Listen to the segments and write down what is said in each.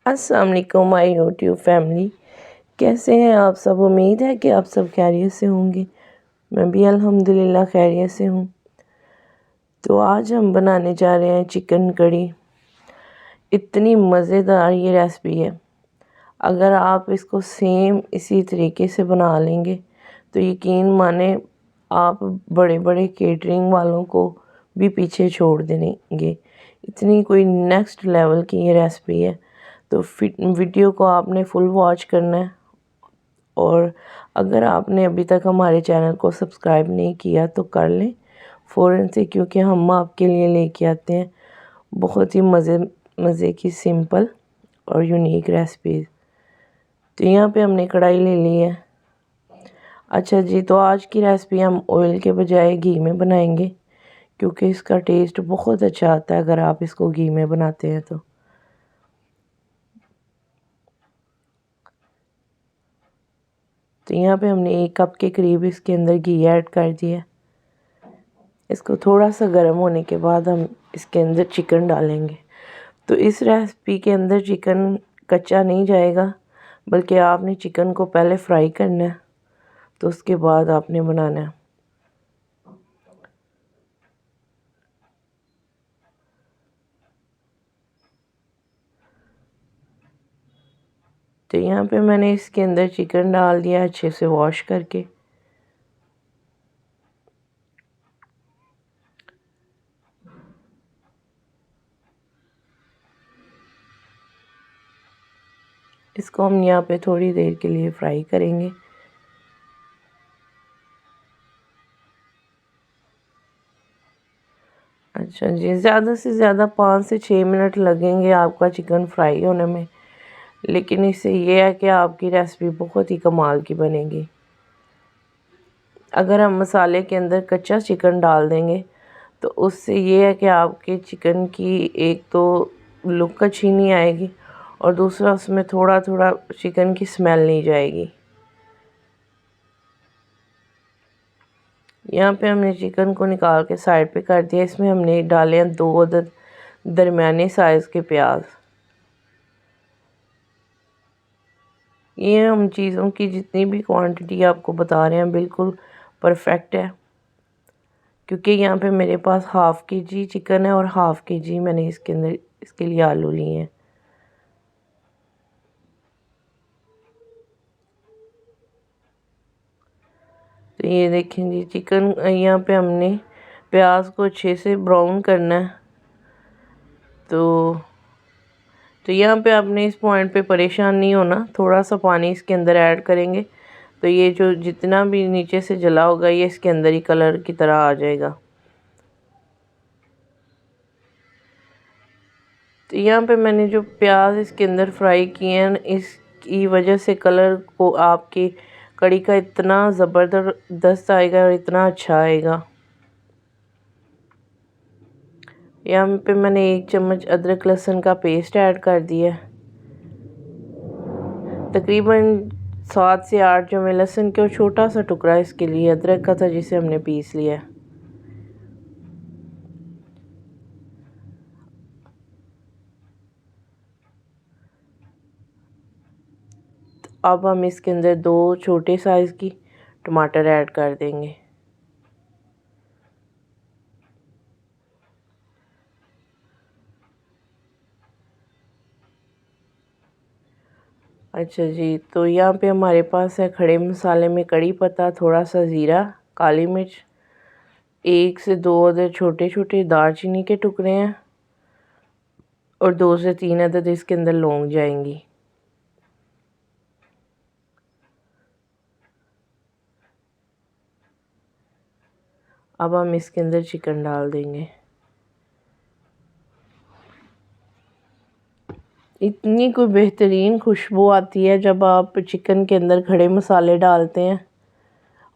अस्सलाम वालेकुम my YouTube family. कैसे हैं आप सब? उम्मीद है कि आप सब खैरियत से होंगे। मैं भी अल्हम्दुलिल्लाह खैरियत से हूँ। तो आज हम बनाने जा रहे हैं चिकन कड़ी। इतनी मज़ेदार ये रेसिपी है। अगर आप इसको सेम इसी तरीके से बना लेंगे तो यकीन माने आप बड़े बड़े केटरिंग वालों को भी पीछे छोड़ देंगे। इतनी कोई नेक्स्ट लेवल की ये रेसिपी है। तो वीडियो को आपने फुल वॉच करना है। और अगर आपने अभी तक हमारे चैनल को सब्सक्राइब नहीं किया तो कर लें फ़ौरन से, क्योंकि हम आपके लिए लेके आते हैं बहुत ही मज़े की सिंपल और यूनिक रेसिपीज़। तो यहाँ पे हमने कढ़ाई ले ली है। अच्छा जी, तो आज की रेसिपी हम ऑयल के बजाय घी में बनाएंगे, क्योंकि इसका टेस्ट बहुत अच्छा आता है अगर आप इसको घी में बनाते हैं तो यहाँ पे हमने 1 कप के करीब इसके अंदर घी ऐड कर दिया। इसको थोड़ा सा गर्म होने के बाद हम इसके अंदर चिकन डालेंगे। तो इस रेसिपी के अंदर चिकन कच्चा नहीं जाएगा, बल्कि आपने चिकन को पहले फ्राई करना है, तो उसके बाद आपने बनाना है। तो यहाँ पे मैंने इसके अंदर चिकन डाल दिया अच्छे से वॉश करके। इसको हम यहाँ पे थोड़ी देर के लिए फ्राई करेंगे। अच्छा जी, ज़्यादा से ज़्यादा 5 से 6 मिनट लगेंगे आपका चिकन फ्राई होने में, लेकिन इससे ये है कि आपकी रेसिपी बहुत ही कमाल की बनेगी। अगर हम मसाले के अंदर कच्चा चिकन डाल देंगे तो उससे ये है कि आपके चिकन की एक तो लुक अच्छी नहीं आएगी, और दूसरा उसमें थोड़ा थोड़ा चिकन की स्मेल नहीं जाएगी। यहाँ पे हमने चिकन को निकाल के साइड पे कर दिया। इसमें हमने डाले हैं 2 अदद दरमियाने साइज़ के प्याज। ये हम चीज़ों की जितनी भी क्वांटिटी आपको बता रहे हैं बिल्कुल परफेक्ट है, क्योंकि यहाँ पे मेरे पास हाफ़ केजी चिकन है और हाफ़ केजी मैंने इसके अंदर इसके लिए आलू लिए हैं। तो ये देखें जी, चिकन यहाँ पे हमने प्याज को अच्छे से ब्राउन करना है। तो यहाँ पे आपने इस पॉइंट पे परेशान नहीं होना। थोड़ा सा पानी इसके अंदर ऐड करेंगे तो ये जो जितना भी नीचे से जला होगा ये इसके अंदर ही कलर की तरह आ जाएगा। तो यहाँ पे मैंने जो प्याज इसके अंदर फ्राई किए हैं, इसकी वजह से कलर को आपकी कड़ी का इतना ज़बरदस्त आएगा और इतना अच्छा आएगा। यहाँ पे मैंने 1 चम्मच अदरक लहसुन का पेस्ट ऐड कर दिया। तकरीबन 7 से 8 जो मैं लहसुन के, और छोटा सा टुकड़ा इसके लिए अदरक का था जिसे हमने पीस लिया। अब हम इसके अंदर 2 छोटे साइज़ की टमाटर ऐड कर देंगे। अच्छा जी, तो यहाँ पे हमारे पास है खड़े मसाले में कड़ी पत्ता, थोड़ा सा ज़ीरा, काली मिर्च, 1 से 2 अदद छोटे छोटे दालचीनी के टुकड़े हैं, और 2 से 3 अदद इसके अंदर लौंग जाएंगी। अब हम इसके अंदर चिकन डाल देंगे। इतनी कोई बेहतरीन खुशबू आती है जब आप चिकन के अंदर खड़े मसाले डालते हैं,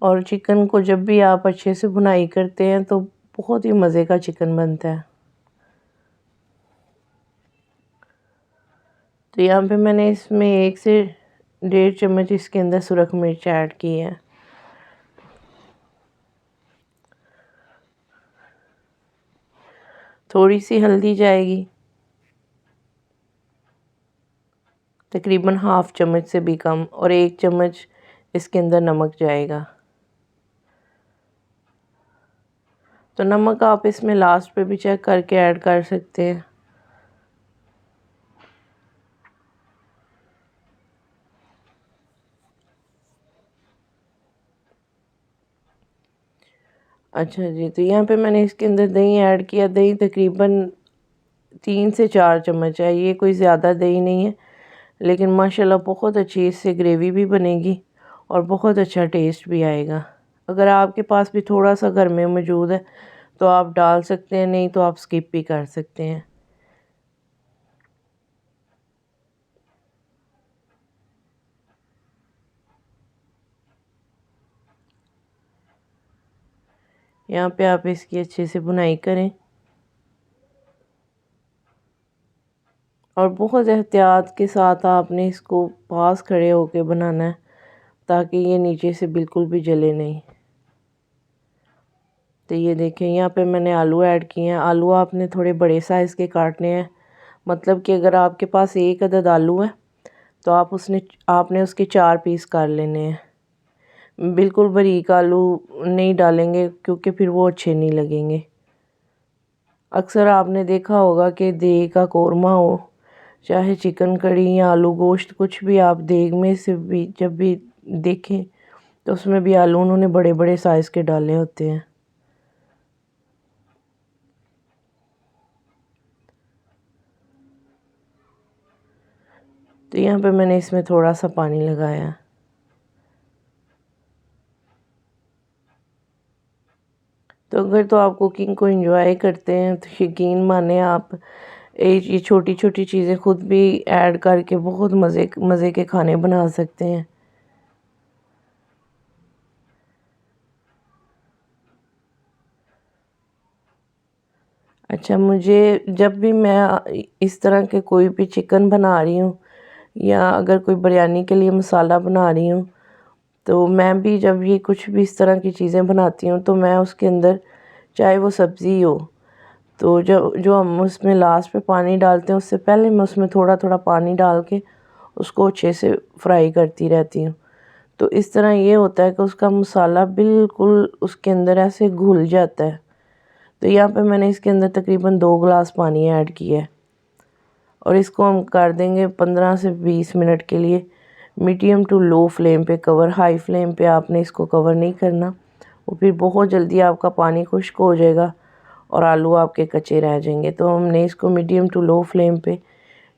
और चिकन को जब भी आप अच्छे से भुनाई करते हैं तो बहुत ही मज़े का चिकन बनता है। तो यहाँ पे मैंने इसमें 1 से 1.5 चम्मच इसके अंदर सुरख मिर्च ऐड की है। थोड़ी सी हल्दी जाएगी। तकरीबन हाफ़ चम्मच से भी कम, और 1 चम्मच इसके अंदर नमक जाएगा। तो नमक आप इसमें लास्ट पे भी चेक करके ऐड कर सकते हैं। अच्छा जी, तो यहाँ पे मैंने इसके अंदर दही ऐड किया। दही तकरीबन 3 से 4 चम्मच है, ये कोई ज़्यादा दही नहीं है, लेकिन माशाल्लाह बहुत अच्छी इससे ग्रेवी भी बनेगी और बहुत अच्छा टेस्ट भी आएगा। अगर आपके पास भी थोड़ा सा घर में मौजूद है तो आप डाल सकते हैं, नहीं तो आप स्किप भी कर सकते हैं। यहाँ पे आप इसकी अच्छे से भुनाई करें और बहुत एहतियात के साथ आपने इसको पास खड़े होके बनाना है, ताकि ये नीचे से बिल्कुल भी जले नहीं। तो ये देखें, यहाँ पे मैंने आलू ऐड किए हैं। आलू आपने थोड़े बड़े साइज़ के काटने हैं, मतलब कि अगर आपके पास 1 अदद आलू है तो आपने उसके 4 पीस कर लेने हैं। बिल्कुल बारीक आलू नहीं डालेंगे क्योंकि फिर वो अच्छे नहीं लगेंगे। अक्सर आपने देखा होगा कि देग का कोरमा हो, चाहे चिकन कड़ी या आलू गोश्त, कुछ भी आप देग में से भी जब भी देखें तो उसमें भी आलू उन्होंने बड़े बड़े साइज़ के डाले होते हैं। तो यहाँ पे मैंने इसमें थोड़ा सा पानी लगाया। तो अगर तो आप कुकिंग को एंजॉय करते हैं तो यकीन माने आप ये छोटी छोटी चीज़ें खुद भी ऐड करके बहुत मज़े के खाने बना सकते हैं। अच्छा, मुझे जब भी मैं इस तरह के कोई भी चिकन बना रही हूँ या अगर कोई बिरयानी के लिए मसाला बना रही हूँ, तो मैं भी जब ये कुछ भी इस तरह की चीज़ें बनाती हूँ तो मैं उसके अंदर, चाहे वो सब्ज़ी हो, तो जो हम उसमें लास्ट पे पानी डालते हैं उससे पहले मैं उसमें थोड़ा थोड़ा पानी डाल के उसको अच्छे से फ्राई करती रहती हूँ। तो इस तरह ये होता है कि उसका मसाला बिल्कुल उसके अंदर ऐसे घुल जाता है। तो यहाँ पे मैंने इसके अंदर तकरीबन 2 गिलास पानी ऐड किया है और इसको हम कर देंगे 15 से 20 मिनट के लिए मीडियम टू लो फ्लेम पे कवर। हाई फ्लेम पे आपने इसको कवर नहीं करना, वो फिर बहुत जल्दी आपका पानी खुश्क हो जाएगा और आलू आपके कच्चे रह जाएंगे। तो हमने इसको मीडियम टू लो फ्लेम पे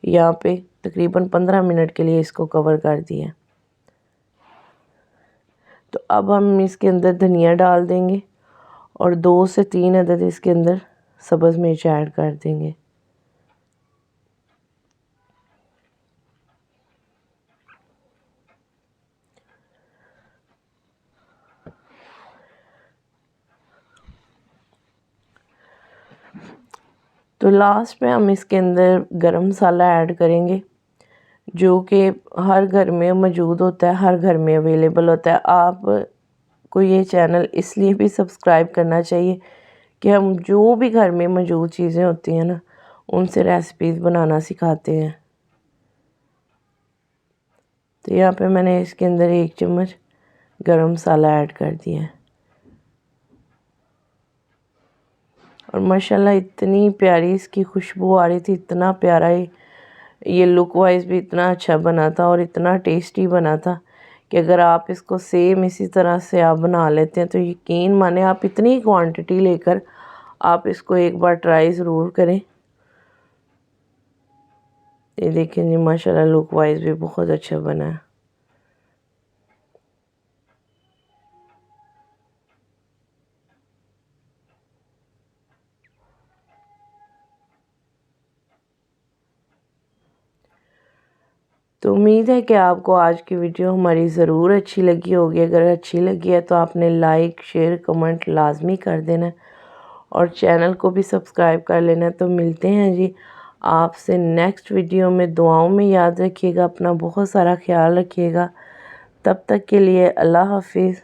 यहाँ पे तकरीबन 15 मिनट के लिए इसको कवर कर दिया। तो अब हम इसके अंदर धनिया डाल देंगे और 2 से 3 अदद इसके अंदर सब्ज़ मिर्च ऐड कर देंगे। तो लास्ट में हम इसके अंदर गरम मसाला ऐड करेंगे, जो कि हर घर में मौजूद होता है, हर घर में अवेलेबल होता है। आप को ये चैनल इसलिए भी सब्सक्राइब करना चाहिए कि हम जो भी घर में मौजूद चीज़ें होती हैं ना, उनसे रेसिपीज़ बनाना सिखाते हैं। तो यहाँ पे मैंने इसके अंदर 1 चम्मच गरम मसाला ऐड कर दिया है और माशाल्लाह इतनी प्यारी इसकी खुशबू आ रही थी, इतना प्यारा ये लुक वाइज भी इतना अच्छा बना था और इतना टेस्टी बना था कि अगर आप इसको सेम इसी तरह से आप बना लेते हैं तो यकीन माने आप इतनी क्वांटिटी लेकर आप इसको एक बार ट्राई ज़रूर करें। ये देखें जी, माशाल्लाह लुक वाइज भी बहुत अच्छा बना है। तो उम्मीद है कि आपको आज की वीडियो हमारी ज़रूर अच्छी लगी होगी। अगर अच्छी लगी है तो आपने लाइक शेयर कमेंट लाजमी कर देना और चैनल को भी सब्सक्राइब कर लेना। तो मिलते हैं जी आपसे नेक्स्ट वीडियो में। दुआओं में याद रखिएगा, अपना बहुत सारा ख्याल रखिएगा। तब तक के लिए अल्लाह हाफिज़।